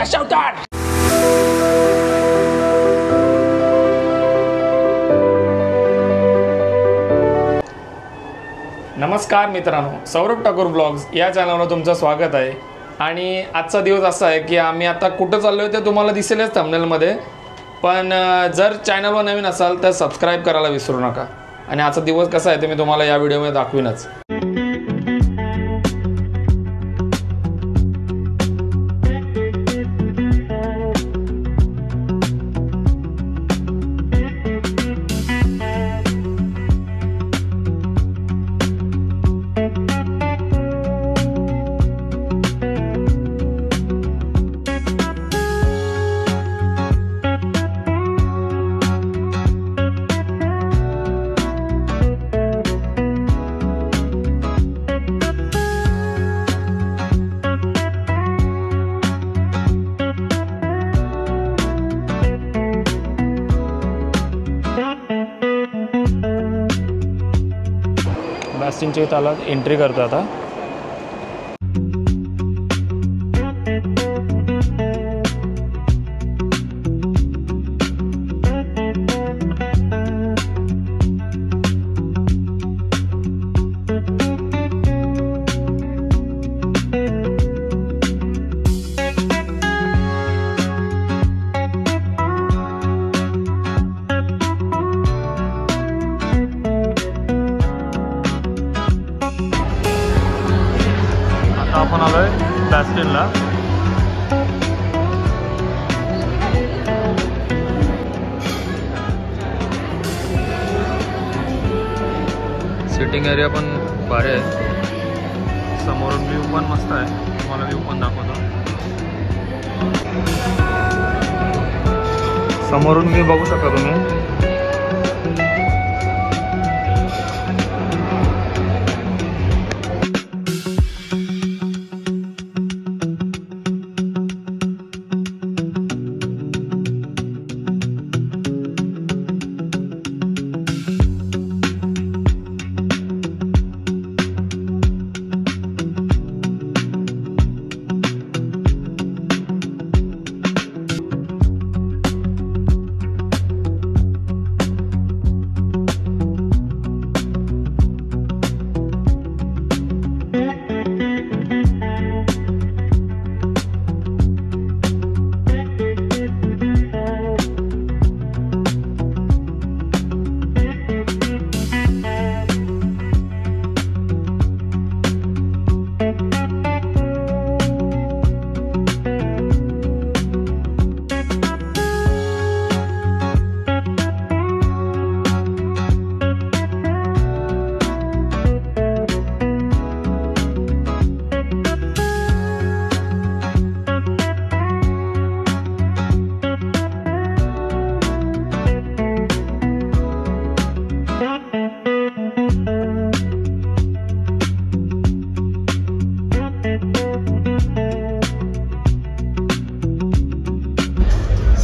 दशावतार. नमस्कार मित्रांनो, सौरभ ठाकूर ब्लॉग्स या चॅनलवर तुमचं स्वागत आहे. आणि आजचा दिवस असा आहे की आम्ही आता कुठं चाललोय ते तुम्हाला दिसेलच थंबनेलमध्ये. पण जर चॅनलवर नवीन असाल तर सबस्क्राईब करायला विसरू नका. आणि आजचा दिवस कसा आहे ते मी तुम्हाला या व्हिडिओमध्ये दाखवीनच. बॅस्टिनच्या इथं आला, एंट्री करतो आता. आपण आलोय बॅस्टिनला. सिटिंग एरिया पण भारी आहे. समोरून व्ह्यू पण मस्त आहे. तुम्हाला व्ह्यू पण दाखवतो. समोरून व्ह्यू बघू शकता तुम्ही.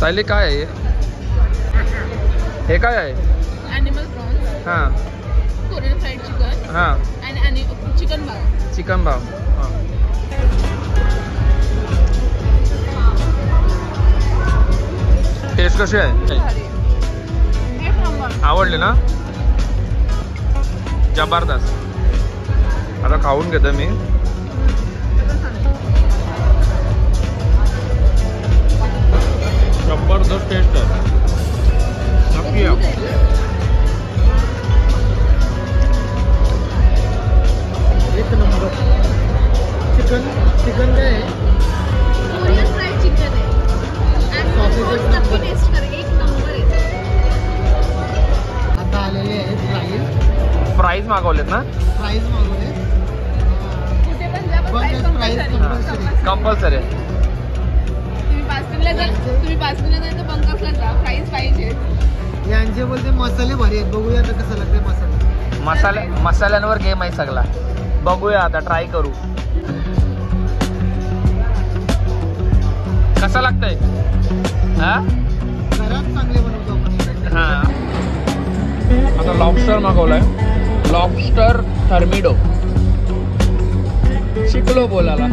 सायली काय आहे हे? काय आहे? Animal prawns. हां. Korean fried chicken. हां. आणि चिकन बाव. चिकन बाव. हां. टेस्ट कशी आहे? आवडली ना? जबरदस्त. आता खाऊन घेतो मी. जबरदस्त टेस्ट आहे. नक्की या. एक नंबर. चिकन काय आहे? कोरियन फ्राईड चिकन आहे. नक्की टेस्ट कर. एक नंबर आहे. आता आलेले आहेत फ्राईज मागवलेत ना? प्राईज मागवले. कुठे पण जा पण प्राईस कंपल्सरी आहे. तुम्ही पाचवीला जाल तर बंकासला जा. प्राईस पाहिजे. यांचे बोलते मसाले भारी आहेत. बघूया आता कसं लागते मसाल्यांवर गेम आहे सगळा. बघूया आता, ट्राय करू कसा लागतंय. हा, घरात चांगले बनवतो आपण. हा. आता लॉबस्टर मागवलाय. लॉबस्टर थर्मिडो. शिकलो बोलायला.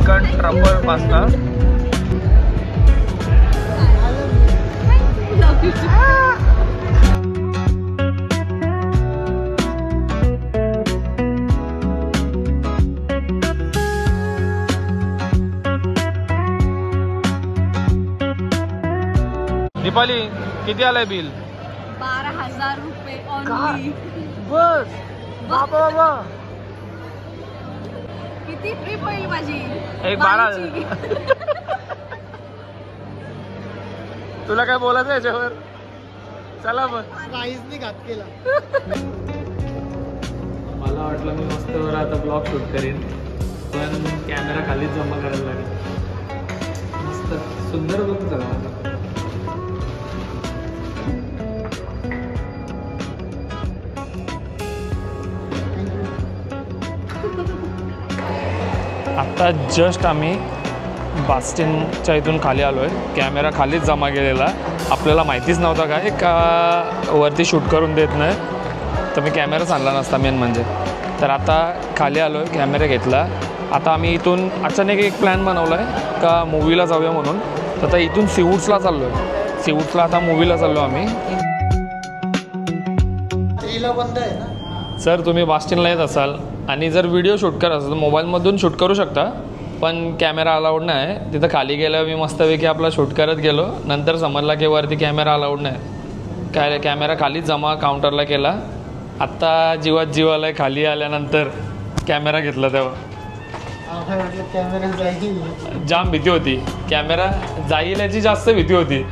Chicken truffle pasta. Love you too. Deepali किती आलंय बिल? 12,000 रुपये only. बस बाबा बाबा. किती ट्रिप होईल माझी? एक 12. बाईची. तुला काय बोलायचं याच्यावर? चला मग. प्राईजने घात केला. मला वाटलं मी मस्त आता ब्लॉग शूट करीन, पण कॅमेरा खालीच जमा करायला लागेल. मस्त सुंदर बघू सगळं. आता जस्ट आम्ही बास्टिनच्या इथून खाली आलो आहे. कॅमेरा खालीच जमा केलेला. आपल्याला माहितीच नव्हता काय का वरती शूट करून देत नाही, तर मी कॅमेराच आणला नसता मेन म्हणजे. तर आता खाली आलो आहे, कॅमेरा घेतला. आता आम्ही इथून अचानक एक प्लॅन बनवला आहे का मूवीला जाऊया म्हणून. तर आता इथून सीवूड्सला चाललो आहे. सीवूड्सला आता मूवीला चाललो आम्ही. बंद आहे ना सर तुम्ही बास्टिनला येत असाल आणि जर व्हिडिओ शूट करत असाल तर मोबाईलमधून शूट करू शकता, पण कॅमेरा अलाउड नाही. तिथं खाली गेलं मी मस्तपैकी आपला शूट करत गेलो. नंतर समजला की वरती कॅमेरा अलाउड नाही. काय कॅमेरा खालीच जमा काउंटरला केला. आत्ता जीवात जीव आला आहे खाली आल्यानंतर कॅमेरा घेतला तेव्हा. कॅमेरा जाईल. जाम भीती होती, कॅमेरा जाईल याची जास्त भीती होती.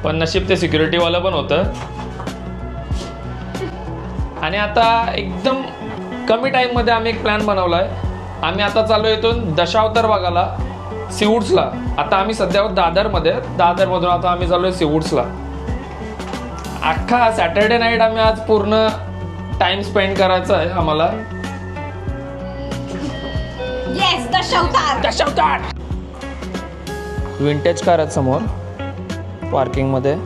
पण नशीब ते सिक्युरिटीवालं पण होतं. आणि आता एकदम कमी टाईममध्ये आम्ही एक प्लॅन बनवला आहे. आम्ही आता चालू इथून दशावतार बघायला सीवूड्सला. आता आम्ही सध्या दादरमध्ये, दादरमधून आता आम्ही चालू आहे सीवूड्सला. अख्खा सॅटर्डे नाईट आम्ही आज पूर्ण टाइम स्पेंड करायचा आहे आम्हाला. येस दशावतार. विंटेज कार आहेत समोर पार्किंगमध्ये.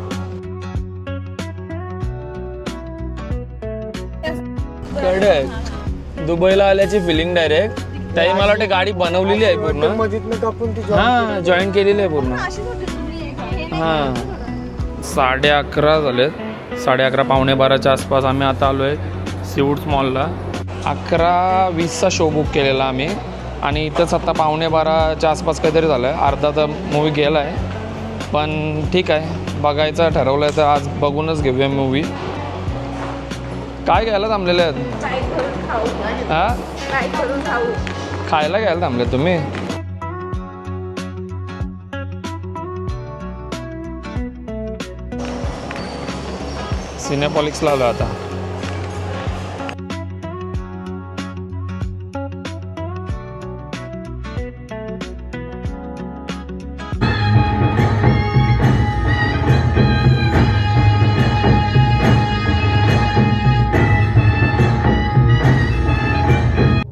कडक दुबईला आल्याची फिलिंग डायरेक्ट. त्याही मला वाटतं गाडी बनवलेली आहे पूर्ण. मधीतनं कापून ती हां जॉईन केलेली आहे पूर्ण. हां 11:30 झालेत. 11:30 पावणे 12च्या आसपास आम्ही आता आलो आहे सीवूड्स मॉलला. 11:20चा शो बुक केलेला आम्ही आणि इथंच आता पावणे 12च्या आसपास काहीतरी झालं आहे. अर्धा तर मूवी गेला आहे, पण ठीक आहे बघायचं ठरवलं आहे तर आज बघूनच घेऊया मूवी. काय घ्यायला थांबलेले आहेत? हां खायला घ्यायला थांबले तुम्ही? सिनेपॉलिक्सला आलो आता.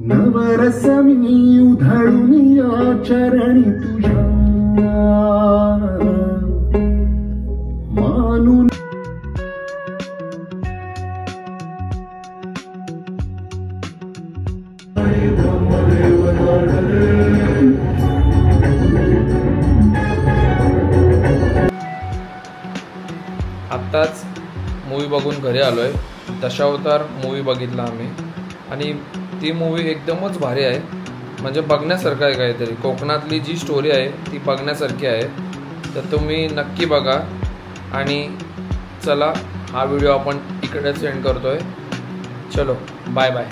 नवरसमी उधळून या चरणी तुझ्या मानून. आत्ताच मूवी बघून घरी आलो आहे. दशावतार मूवी बघितला आम्ही आणि ती मूवी एकदमच भारी आहे. म्हणजे बघण्यासारखं आहे काहीतरी. कोकणातली जी स्टोरी आहे ती बघण्यासारखी आहे. तर तुम्ही नक्की बघा. आणि चला हा व्हिडिओ आपण इकडेच एंड करतो आहे. चलो बाय बाय.